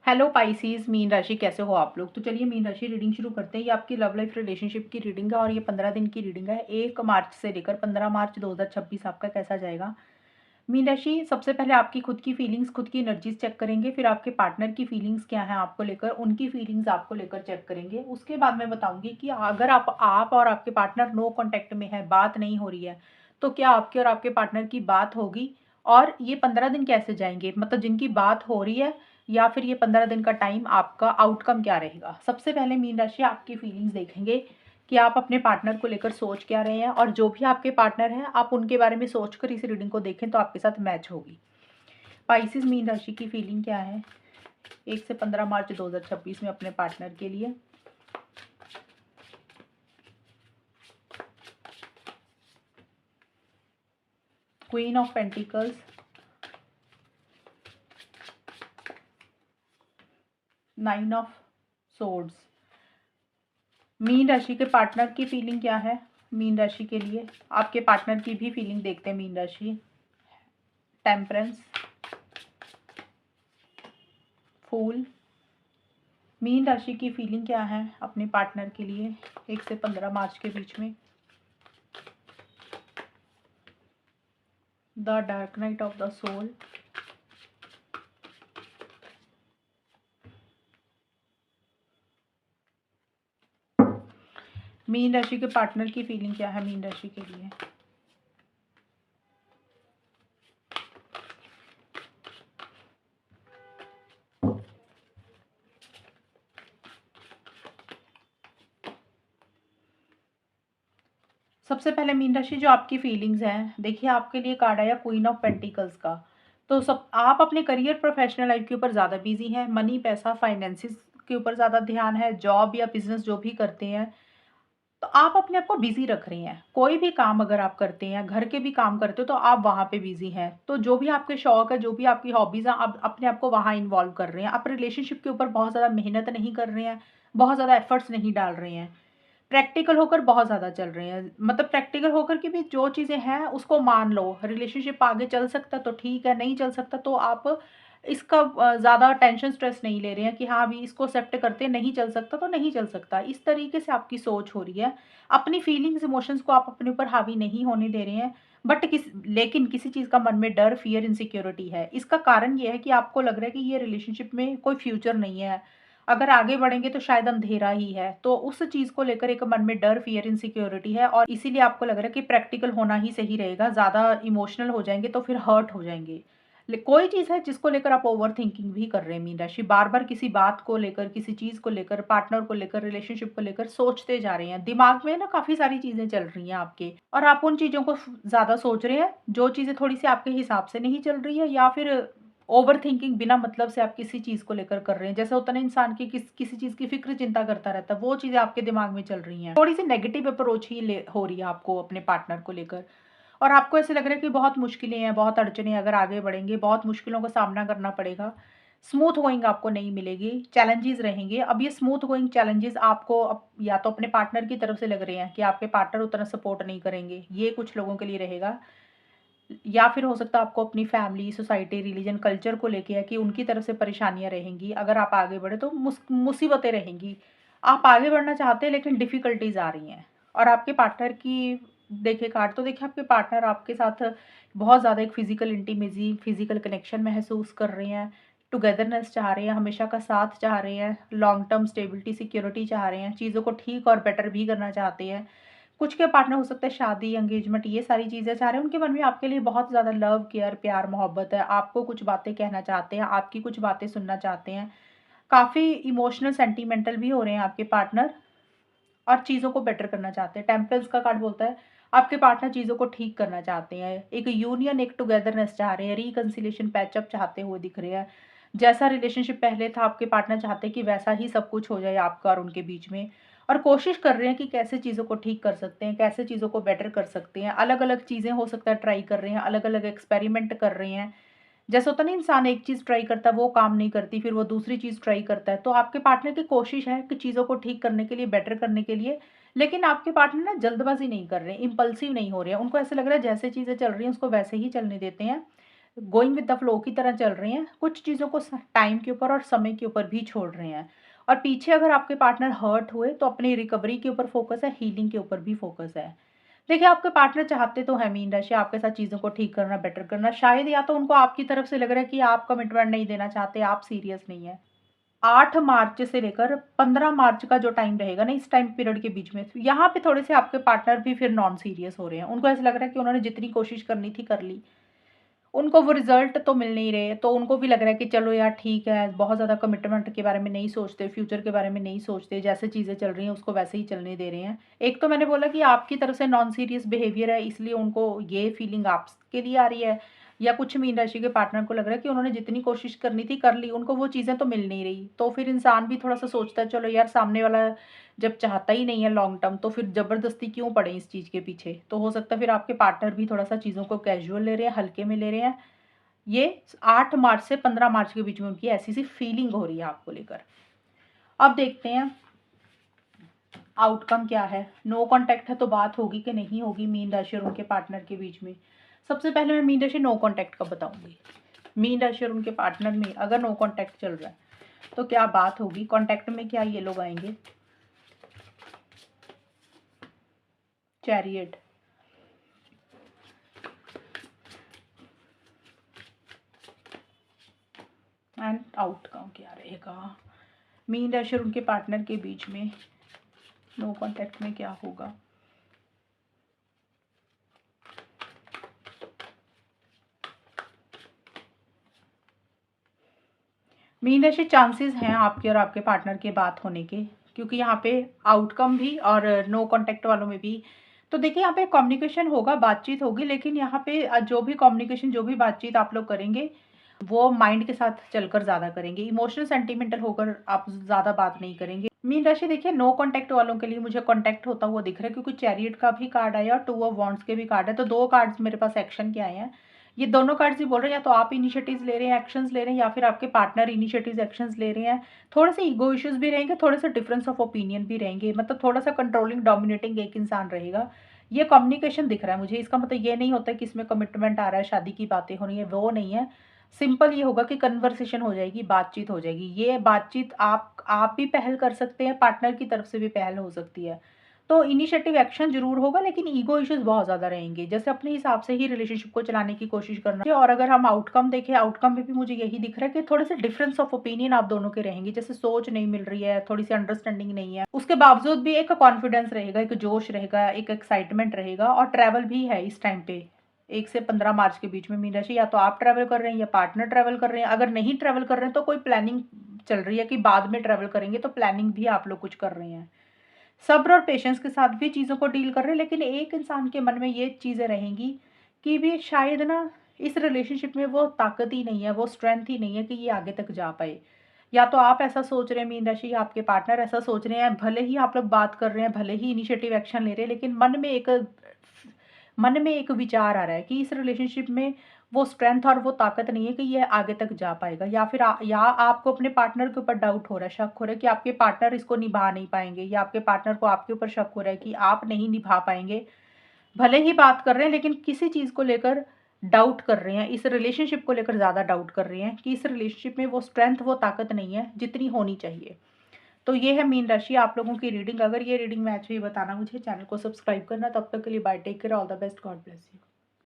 Hello Pisces, mean राशि कैसे हो आप लोग। तो चलिए मीन राशि रीडिंग शुरू करते हैं। ये आपकी लव लाइफ रिलेशनशिप की रीडिंग है और ये 15 दिन की रीडिंग है। 1 मार्च से लेकर 15 मार्च 2026 आपका कैसा जाएगा। मीन राशि, सबसे पहले आपकी खुद की फीलिंग्स, खुद की एनर्जीज चेक करेंगे। फिर आपके पार्टनर की फीलिंग्स क्या है आपको लेकर, उनकी फीलिंग्स आपको लेकर चेक करेंगे। उसके बाद मैं बताऊंगी कि अगर आप और आपके पार्टनर नो कॉन्टेक्ट में है, बात नहीं हो रही है, तो क्या आपके और आपके पार्टनर की बात होगी। और ये 15 दिन कैसे जाएंगे, मतलब जिनकी बात हो रही है, या फिर ये 15 दिन का टाइम आपका आउटकम क्या रहेगा। सबसे पहले मीन राशि आपकी फीलिंग्स देखेंगे कि आप अपने पार्टनर को लेकर सोच क्या रहे हैं, और जो भी आपके पार्टनर हैं आप उनके बारे में सोचकर इस रीडिंग को देखें तो आपके साथ मैच होगी। पाइसिस, मीन राशि की फीलिंग क्या है 1 से 15 मार्च 2026 में अपने पार्टनर के लिए। Queen of pentacles, nine of swords. Mean राशि के पार्टनर की फीलिंग क्या है मीन राशि के लिए। आपके पार्टनर की भी फीलिंग देखते हैं मीन राशि। टेम्परेंस, फूल। मीन राशि की फीलिंग क्या है अपने पार्टनर के लिए 1 से 15 मार्च के बीच में। The dark night of the soul. मीन राशि के पार्टनर की फीलिंग क्या है मीन राशि के लिए। सबसे पहले मीन राशि, जो आपकी फीलिंग्स हैं, देखिए आपके लिए कार्ड आया क्वीन ऑफ पेंटिकल्स का। तो सब आप अपने करियर, प्रोफेशनल लाइफ के ऊपर ज़्यादा बिजी हैं। मनी, पैसा, फाइनेंसिस के ऊपर ज़्यादा ध्यान है। जॉब या बिजनेस जो भी करते हैं, तो आप अपने आप को बिजी रख रहे हैं। कोई भी काम अगर आप करते हैं, घर के भी काम करते हो, तो आप वहाँ पे बिजी हैं। तो जो भी आपके शौक है, जो भी आपकी हॉबीज़ हैं, आप अपने आप को वहाँ इन्वॉल्व कर रहे हैं। आप रिलेशनशिप के ऊपर बहुत ज़्यादा मेहनत नहीं कर रहे हैं, बहुत ज़्यादा एफर्ट्स नहीं डाल रहे हैं। प्रैक्टिकल होकर बहुत ज़्यादा चल रहे हैं, मतलब प्रैक्टिकल होकर के भी जो चीज़ें हैं उसको मान लो। रिलेशनशिप आगे चल सकता तो ठीक है, नहीं चल सकता तो आप इसका ज़्यादा टेंशन स्ट्रेस नहीं ले रहे हैं कि हाँ अभी इसको एक्सेप्ट करते हैं, नहीं चल सकता तो नहीं चल सकता। इस तरीके से आपकी सोच हो रही है। अपनी फीलिंग्स, इमोशंस को आप अपने ऊपर हावी नहीं होने दे रहे हैं। लेकिन किसी चीज़ का मन में डर, फियर, इनसिक्योरिटी है। इसका कारण ये है कि आपको लग रहा है कि ये रिलेशनशिप में कोई फ्यूचर नहीं है, अगर आगे बढ़ेंगे तो शायद अंधेरा ही है। तो उस चीज़ को लेकर एक मन में डर, फियर, इनसिक्योरिटी है, और इसीलिए आपको लग रहा है कि प्रैक्टिकल होना ही सही रहेगा। ज़्यादा इमोशनल हो जाएंगे तो फिर हर्ट हो जाएंगे। कोई चीज़ है जिसको लेकर आप ओवर थिंकिंग भी कर रहे हैं मीन राशि। बार बार किसी बात को लेकर, किसी चीज़ को लेकर, पार्टनर को लेकर, रिलेशनशिप को लेकर सोचते जा रहे हैं। दिमाग में ना काफ़ी सारी चीज़ें चल रही हैं आपके, और आप उन चीज़ों को ज़्यादा सोच रहे हैं जो चीज़ें थोड़ी सी आपके हिसाब से नहीं चल रही है, या फिर ओवर थिंकिंग बिना मतलब से आप किसी चीज़ को लेकर कर रहे हैं। जैसे होता है ना, इंसान की किसी चीज़ की फ़िक्र चिंता करता रहता है, वो चीज़ें आपके दिमाग में चल रही हैं। थोड़ी-सी नेगेटिव अप्रोच ही ले हो रही है आपको अपने पार्टनर को लेकर, और आपको ऐसे लग रहा है कि बहुत मुश्किलें हैं, बहुत अड़चनें हैं, अगर आगे बढ़ेंगे बहुत मुश्किलों का सामना करना पड़ेगा। स्मूथ गोइंग आपको नहीं मिलेगी, चैलेंजेस रहेंगे। अब ये स्मूथ गोइंग चैलेंजेस आपको या तो अपने पार्टनर की तरफ से लग रहे हैं कि आपके पार्टनर उतना सपोर्ट नहीं करेंगे, ये कुछ लोगों के लिए रहेगा। या फिर हो सकता है आपको अपनी फैमिली, सोसाइटी, रिलीजन, कल्चर को लेके है कि उनकी तरफ से परेशानियाँ रहेंगी। अगर आप आगे बढ़े तो मुसीबतें रहेंगी। आप आगे बढ़ना चाहते हैं लेकिन डिफ़िकल्टीज़ आ रही हैं। और आपके पार्टनर की देखिए कार्ड, तो देखिए आपके पार्टनर आपके साथ बहुत ज़्यादा एक फ़िज़िकल इंटीमेसी, फ़िज़िकल कनेक्शन महसूस कर रहे हैं। टुगेदरनेस चाह रहे हैं, हमेशा का साथ चाह रहे हैं, लॉन्ग टर्म स्टेबिलिटी, सिक्योरिटी चाह रहे हैं, चीज़ों को ठीक और बेटर भी करना चाहते हैं। कुछ के पार्टनर हो सकता है शादी, एंगेजमेंट, ये सारी चीज़ें चाह रहे हैं। उनके मन में आपके लिए बहुत ज़्यादा लव, केयर, प्यार, मोहब्बत है। आपको कुछ बातें कहना चाहते हैं, आपकी कुछ बातें सुनना चाहते हैं। काफ़ी इमोशनल, सेंटिमेंटल भी हो रहे हैं आपके पार्टनर, और चीज़ों को बेटर करना चाहते हैं। टेम्परेंस का कार्ड बोलता है आपके पार्टनर चीज़ों को ठीक करना चाहते हैं। एक यूनियन, एक टुगेदरनेस चाह रहे हैं, रिकंसिलिएशन, पैचअप चाहते हुए दिख रहे हैं। जैसा रिलेशनशिप पहले था, आपके पार्टनर चाहते हैं कि वैसा ही सब कुछ हो जाए आपका और उनके बीच में, और कोशिश कर रहे हैं कि कैसे चीज़ों को ठीक कर सकते हैं, कैसे चीज़ों को बेटर कर सकते हैं। अलग-अलग चीज़ें हो सकता है ट्राई कर रहे हैं, अलग-अलग एक्सपेरिमेंट कर रहे हैं। जैसे होता है ना, इंसान एक चीज़ ट्राई करता है, वो काम नहीं करती, फिर वो दूसरी चीज़ ट्राई करता है। तो आपके पार्टनर की कोशिश है कि चीज़ों को ठीक करने के लिए, बेटर करने के लिए, लेकिन आपके पार्टनर ना जल्दबाज़ी नहीं कर रहे हैं, इम्पल्सिव नहीं हो रहे हैं। उनको ऐसा लग रहा है जैसे चीज़ें चल रही हैं उसको वैसे ही चलने देते हैं। गोइंग विद द फ्लो की तरह चल रहे हैं, कुछ चीज़ों को टाइम के ऊपर और समय के ऊपर भी छोड़ रहे हैं। और पीछे अगर आपके पार्टनर हर्ट हुए तो अपनी रिकवरी के ऊपर फोकस है, हीलिंग के ऊपर भी फोकस है। देखिए, आपके पार्टनर चाहते तो हैं मीन राशि आपके साथ चीज़ों को ठीक करना, बेटर करना। शायद या तो उनको आपकी तरफ से लग रहा है कि आप कमिटमेंट नहीं देना चाहते, आप सीरियस नहीं हैं। 8 मार्च से लेकर 15 मार्च का जो टाइम रहेगा ना, इस टाइम पीरियड के बीच में, यहाँ पे थोड़े से आपके पार्टनर भी फिर नॉन सीरियस हो रहे हैं। उनको ऐसा लग रहा है कि उन्होंने जितनी कोशिश करनी थी कर ली। उनको वो रिज़ल्ट तो मिल नहीं रहे, तो उनको भी लग रहा है कि चलो यार ठीक है, बहुत ज़्यादा कमिटमेंट के बारे में नहीं सोचते, फ्यूचर के बारे में नहीं सोचते, जैसे चीज़ें चल रही हैं उसको वैसे ही चलने दे रहे हैं। एक तो मैंने बोला कि आपकी तरफ से नॉन सीरियस बिहेवियर है, इसलिए उनको ये फीलिंग आपके लिए आ रही है, या कुछ मीन राशि के पार्टनर को लग रहा है कि उन्होंने जितनी कोशिश करनी थी कर ली, उनको वो चीज़ें तो मिल नहीं रही। तो फिर इंसान भी थोड़ा-सा सोचता है चलो यार, सामने वाला जब चाहता ही नहीं है लॉन्ग टर्म, तो फिर ज़बरदस्ती क्यों पड़े इस चीज़ के पीछे। तो हो सकता है फिर आपके पार्टनर भी थोड़ा-सा चीज़ों को कैज़ुअल ले रहे हैं, हल्के में ले रहे हैं। ये 8 मार्च से 15 मार्च के बीच में उनकी ऐसी-सी फीलिंग हो रही है आपको लेकर। अब देखते हैं आउटकम क्या है। नो कॉन्टैक्ट है तो बात होगी कि नहीं होगी मीन राशि और उनके पार्टनर के बीच में। सबसे पहले मैं मीन राशि नो कॉन्टैक्ट का बताऊँगी। मीन राशि और उनके पार्टनर में अगर नो कॉन्टैक्ट चल रहा है, तो क्या बात होगी? कॉन्टैक्ट में क्या ये लोग आएँगे? चैरियट एंड आउटकम क्या रहेगा? मीन राशि और उनके पार्टनर के बीच में नो कॉन्टैक्ट में क्या होगा? मीन राशि चांसेस हैं आपके और आपके पार्टनर के बात होने के, क्योंकि यहाँ पे आउटकम भी और नो कॉन्टैक्ट वालों में भी। तो देखिए, यहाँ पे कम्युनिकेशन होगा, बातचीत होगी, लेकिन यहाँ पे जो भी कम्युनिकेशन, जो भी बातचीत आप लोग करेंगे, वो माइंड के साथ चलकर ज़्यादा करेंगे। इमोशनल सेंटिमेंटल होकर आप ज़्यादा बात नहीं करेंगे। मीन राशि देखिए, नो कॉन्टैक्ट वालों के लिए मुझे कॉन्टैक्ट होता हुआ दिख रहा है, क्योंकि चैरियट का भी कार्ड आया और 2 ऑफ वांड्स के भी कार्ड है। तो 2 कार्ड्स मेरे पास एक्शन के आए हैं। ये दोनों कार्ड्स ही बोल रहे हैं या तो आप इनिशिएटिव्स ले रहे हैं, एक्शंस ले रहे हैं, या फिर आपके पार्टनर इनिशिएटिव्स, एक्शंस ले रहे हैं। थोड़े से ईगो इश्यूज भी रहेंगे, थोड़े से डिफरेंस ऑफ ओपिनियन भी रहेंगे, मतलब थोड़ा सा कंट्रोलिंग, डोमिनेटिंग एक इंसान रहेगा। ये कम्युनिकेशन दिख रहा है मुझे। इसका मतलब ये नहीं होता कि इसमें कमिटमेंट आ रहा है, शादी की बातें हो रही है, वो नहीं है। सिंपल ये होगा कि कन्वर्सेशन हो जाएगी, बातचीत हो जाएगी। ये बातचीत आप भी पहल कर सकते हैं, पार्टनर की तरफ से भी पहल हो सकती है। तो इनिशिएटिव एक्शन ज़रूर होगा, लेकिन ईगो इश्यूज़ बहुत ज़्यादा रहेंगे। जैसे अपने हिसाब से ही रिलेशनशिप को चलाने की कोशिश करना है। और अगर हम आउटकम देखें, आउटकम में भी मुझे यही दिख रहा है कि थोड़े से डिफरेंस ऑफ ओपिनियन आप दोनों के रहेंगे। जैसे सोच नहीं मिल रही है, थोड़ी सी अंडरस्टैंडिंग नहीं है। उसके बावजूद भी एक कॉन्फिडेंस रहेगा, एक जोश रहेगा, एक एक्साइटमेंट रहेगा। और ट्रैवल भी है इस टाइम पे। 1 से 15 मार्च के बीच में मीन राशि, या तो आप ट्रैवल कर रहे हैं या पार्टनर ट्रैवल कर रहे हैं। अगर नहीं ट्रैवल कर रहे हैं तो कोई प्लानिंग चल रही है कि बाद में ट्रैवल करेंगे, तो प्लानिंग भी आप लोग कुछ कर रहे हैं। सब्र और पेशेंस के साथ भी चीज़ों को डील कर रहे हैं, लेकिन एक इंसान के मन में ये चीज़ें रहेंगी कि भी शायद ना इस रिलेशनशिप में वो ताकत ही नहीं है, वो स्ट्रेंथ ही नहीं है कि ये आगे तक जा पाए। या तो आप ऐसा सोच रहे हैं मीन राशि, या आपके पार्टनर ऐसा सोच रहे हैं, भले ही आप लोग बात कर रहे हैं, भले ही इनिशिएटिव एक्शन ले रहे हैं, लेकिन मन में एक विचार आ रहा है कि इस रिलेशनशिप में वो स्ट्रेंथ और वो ताकत नहीं है कि ये आगे तक जा पाएगा। या फिर या आपको अपने पार्टनर के ऊपर डाउट हो रहा है, शक हो रहा है कि आपके पार्टनर इसको निभा नहीं पाएंगे, या आपके पार्टनर को आपके ऊपर शक हो रहा है कि आप नहीं निभा पाएंगे। भले ही बात कर रहे हैं, लेकिन किसी चीज़ को लेकर डाउट कर रहे हैं, इस रिलेशनशिप को लेकर ज़्यादा डाउट कर रहे हैं कि इस रिलेशनशिप में वो स्ट्रेंथ, वो ताकत नहीं है जितनी होनी चाहिए। तो ये है मीन राशि आप लोगों की रीडिंग। अगर ये रीडिंग मैच हुई, बताना मुझे, चैनल को सब्सक्राइब करना। तब तक के लिए bye, take care, all the best, God bless you.